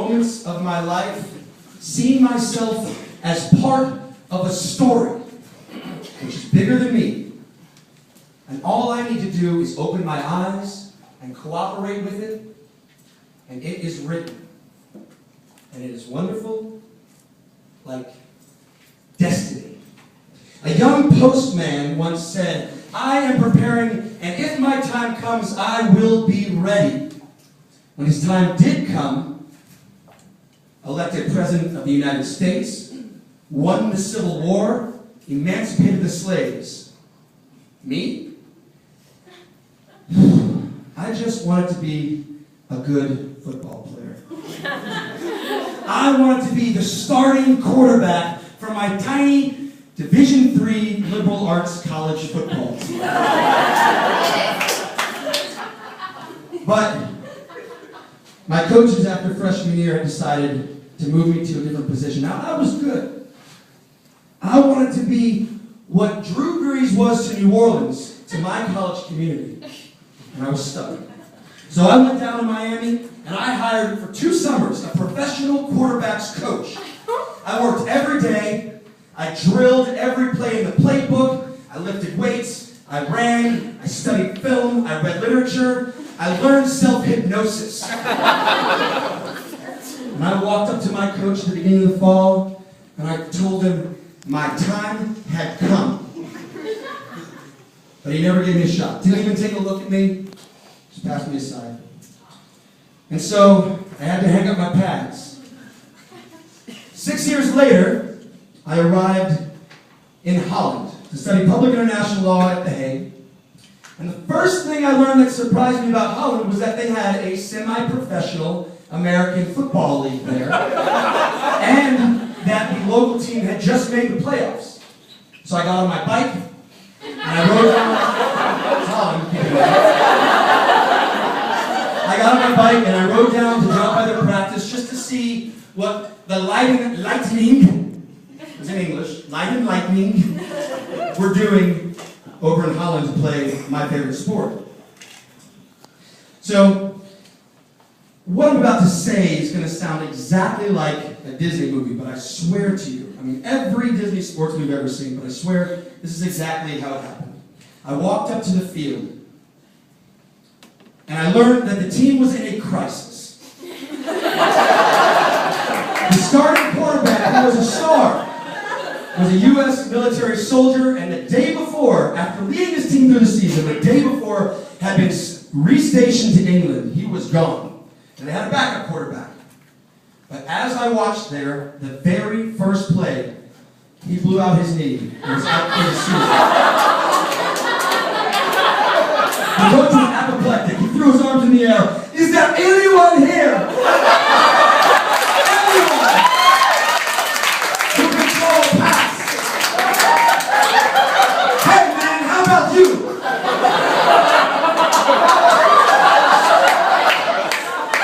moments of my life, seeing myself as part of a story which is bigger than me. And all I need to do is open my eyes and cooperate with it, and it is written. And it is wonderful, like destiny. A young postman once said, "I am preparing, and if my time comes, I will be ready." When his time did come, elected President of the United States, won the Civil War, emancipated the slaves. Me? I just wanted to be a good football player. I wanted to be the starting quarterback for my tiny Division III liberal arts college football team. But my coaches after freshman year had decided to move me to a different position. Now, I was good. I wanted to be what Drew Brees was to New Orleans, to my college community. And I was stuck. So I went down to Miami, and I hired for 2 summers a professional quarterbacks coach. I worked every day. I drilled every play in the playbook. I lifted weights. I ran. I studied film. I read literature. I learned self-hypnosis. And I walked up to my coach at the beginning of the fall, and I told him my time had come. But he never gave me a shot. Didn't even take a look at me. Just passed me aside. And so I had to hang up my pads. 6 years later, I arrived in Holland to study public international law at The Hague. And the first thing I learned that surprised me about Holland was that they had a semi-professional American football league there. And that the local team had just made the playoffs. So I got on my bike, and I rode down to drop by their practice just to see what the Leiden Lightning, it's in English, Leiden Lightning, were doing over in Holland to play my favorite sport. So, what I'm about to say is going to sound exactly like a Disney movie, but I swear to you, I mean, every Disney sports movie I've ever seen, but I swear this is exactly how it happened. I walked up to the field, and I learned that the team was in a crisis. The starting quarterback, who was a star, was a U.S. military soldier, and the day before, after leading his team through the season, the day before had been restationed to England. He was gone. And they had a backup quarterback. But as I watched there, the very first play, he blew out his knee and was out for the season. The coach was apoplectic. He threw his arms in the air. "Is there anyone here? Anyone who can throw a pass? Hey man, how about you?"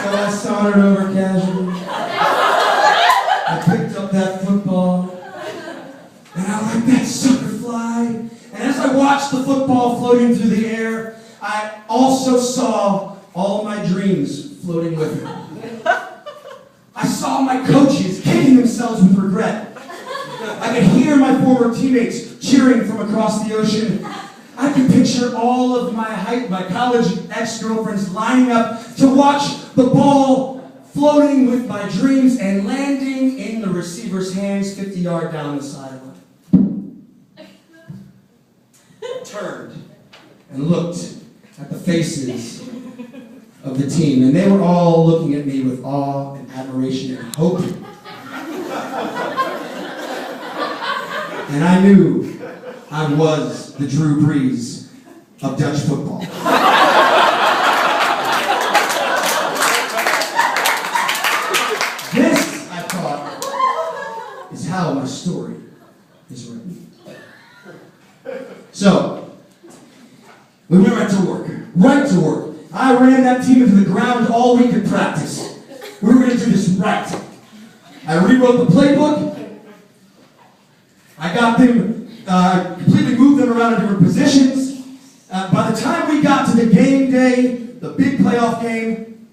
So I sauntered over casually. I picked up that football, and I let that sucker fly. And as I watched the football floating through the air, I also saw all my dreams floating with it. I saw my coaches kicking themselves with regret. I could hear my former teammates cheering from across the ocean. I could picture all of my college ex-girlfriends lining up to watch the ball floating with my dreams and landing in the receiver's hands 50 yards down the sideline. Turned and looked at the faces of the team, and they were all looking at me with awe and admiration and hope. And I knew I was the Drew Brees of Dutch football. This, I thought, is how my story is written. So, we went right to work. Right to work. I ran that team into the ground all week in practice. We were going to do this right. I rewrote the playbook. I got them, completely moved them around in different positions. By the time we got to the game day, the big playoff game,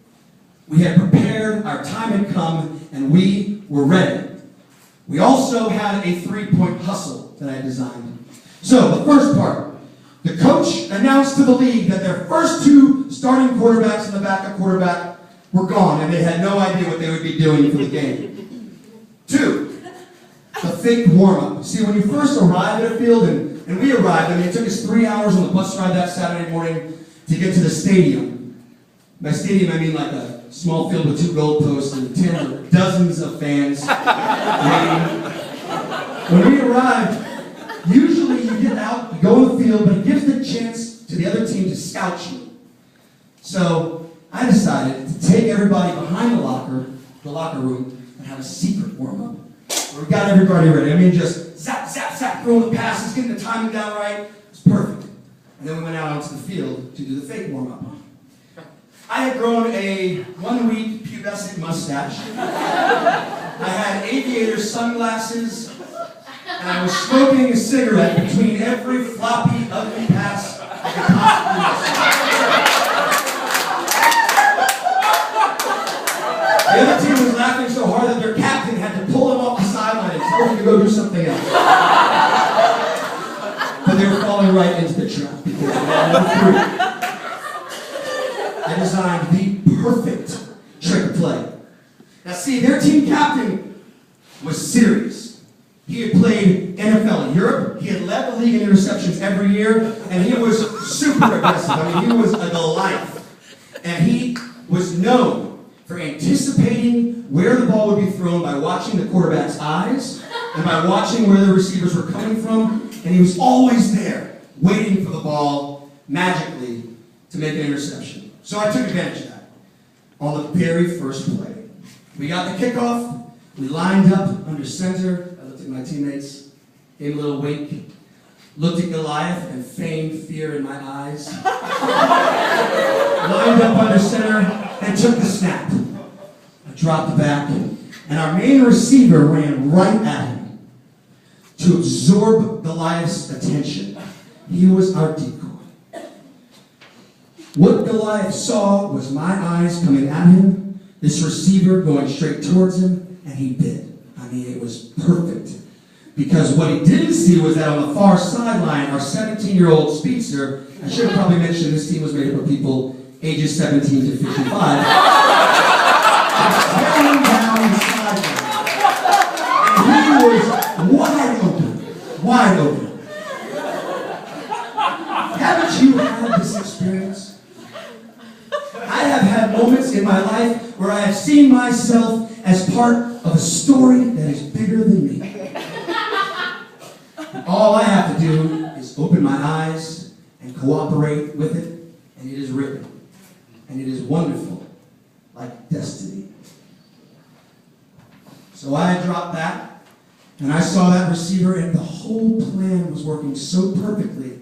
We had prepared, our time had come, and we were ready. We also had a three-point hustle that I designed. So, the first part. The coach announced to the league that their first two starting quarterbacks and the backup quarterback were gone, and they had no idea what they would be doing for the game. 2, the fake warm-up. See, when you first arrive at a field, and we arrived, I mean, it took us 3 hours on the bus ride that Saturday morning to get to the stadium. By stadium, I mean like a small field with 2 goalposts and dozens of fans waiting. When we arrived, usually you get out, you go in the field, but it gives the chance to the other team to scout you. So I decided to take everybody behind the locker room, and have a secret warm-up. Where we got everybody ready. I mean, just zap, zap, zap, throwing the passes, getting the timing down right. It was perfect. And then we went out onto the field to do the fake warm-up. I had grown a 1-week pubescent mustache. I had aviator sunglasses, and I was smoking a cigarette between every floppy, ugly pass I could possibly make. The other team was laughing so hard that their captain had to pull him off the sideline and tell him to go do something else. But they were falling right into the trap because they had no. I designed the perfect trick play. Now see, their team captain was serious. He had played NFL in Europe, he had led the league in interceptions every year, and he was super aggressive. I mean, he was a Goliath. And he was known for anticipating where the ball would be thrown by watching the quarterback's eyes and by watching where the receivers were coming from, and he was always there, waiting for the ball magically to make an interception. So I took advantage of that. On the very first play, we got the kickoff, we lined up under center. I looked at my teammates, gave a little wink, looked at Goliath and feigned fear in my eyes. Lined up under center and took the snap. I dropped back, and our main receiver ran right at him to absorb Goliath's attention. He was our decoy. What Goliath saw was my eyes coming at him, this receiver going straight towards him, and he bit. I mean, it was perfect. Because what he didn't see was that on the far sideline, our 17-year-old speedster, I should have probably mentioned this team was made up of people ages 17 to 55, was tearing down the sideline. And he was wide open. Wide open. Haven't you had this experience? I have had moments in my life where I have seen myself as part of a story that is bigger than me. All I have to do is open my eyes and cooperate with it, and it is written. And it is wonderful, like destiny. So I dropped that, and I saw that receiver, and the whole plan was working so perfectly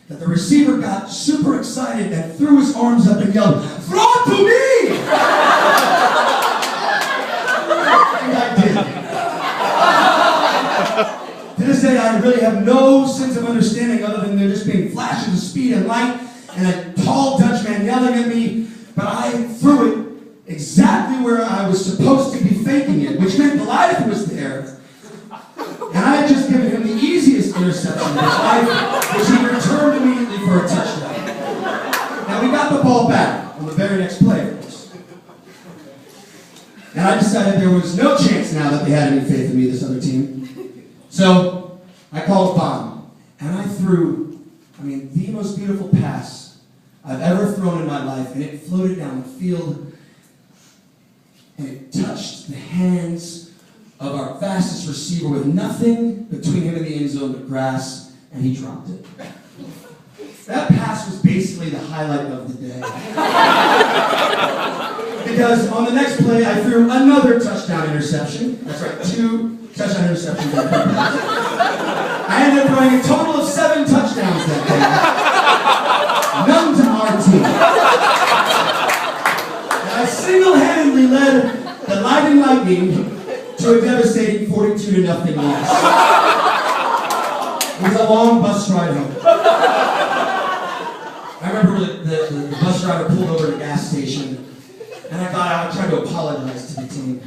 that the receiver got super excited and threw his arms up and yelled, "Throw it to me!" And I did. To this day, I really have no sense of understanding other than there just being flashes of speed and light and a tall Dutchman yelling at me, but I threw it exactly where I was supposed to be faking it, which meant Goliath was there. And I had just given him the easiest interception of his life, which he returned immediately for a touchdown. Now we got the ball back on the very next play, of course. And I decided there was no chance now that they had any faith in me, this other team. So I called bomb, and I threw, the most beautiful pass I've ever thrown in my life, and it floated down the field, and it touched the hands of our fastest receiver with nothing between him and the end zone but grass, and he dropped it. That pass was basically the highlight of the day. Because on the next play, I threw another touchdown interception. That's right, 2 touchdown interceptions. I ended up throwing a total of 7 touchdowns that day. None to our team. And I single-handedly led the Leiden Lightning to a devastating 42-0 loss. It was a long bus ride home. I remember the bus driver pulled over at a gas station, And I thought I would try to apologize to the team.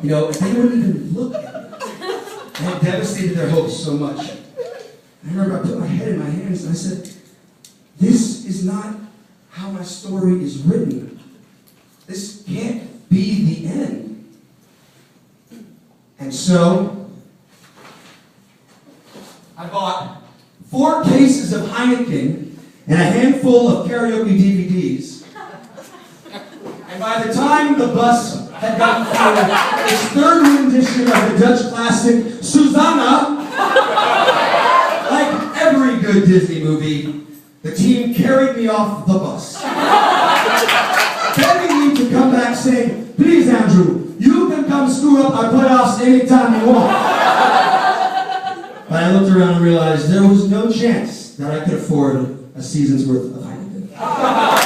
You know, if they wouldn't even look at me. I had devastated their hopes so much. I remember I put my head in my hands and I said, this is not how my story is written. This can't be the end. And so, I bought 4 cases of Heineken and a handful of karaoke DVDs. And by the time the bus had gotten through its 3rd rendition of the Dutch classic, Susanna, like every good Disney movie, the team carried me off the bus. Begging me to come back saying, please Andrew, you can come screw up our playoffs anytime you want. But I looked around and realized there was no chance that I could afford a season's worth of Heineken.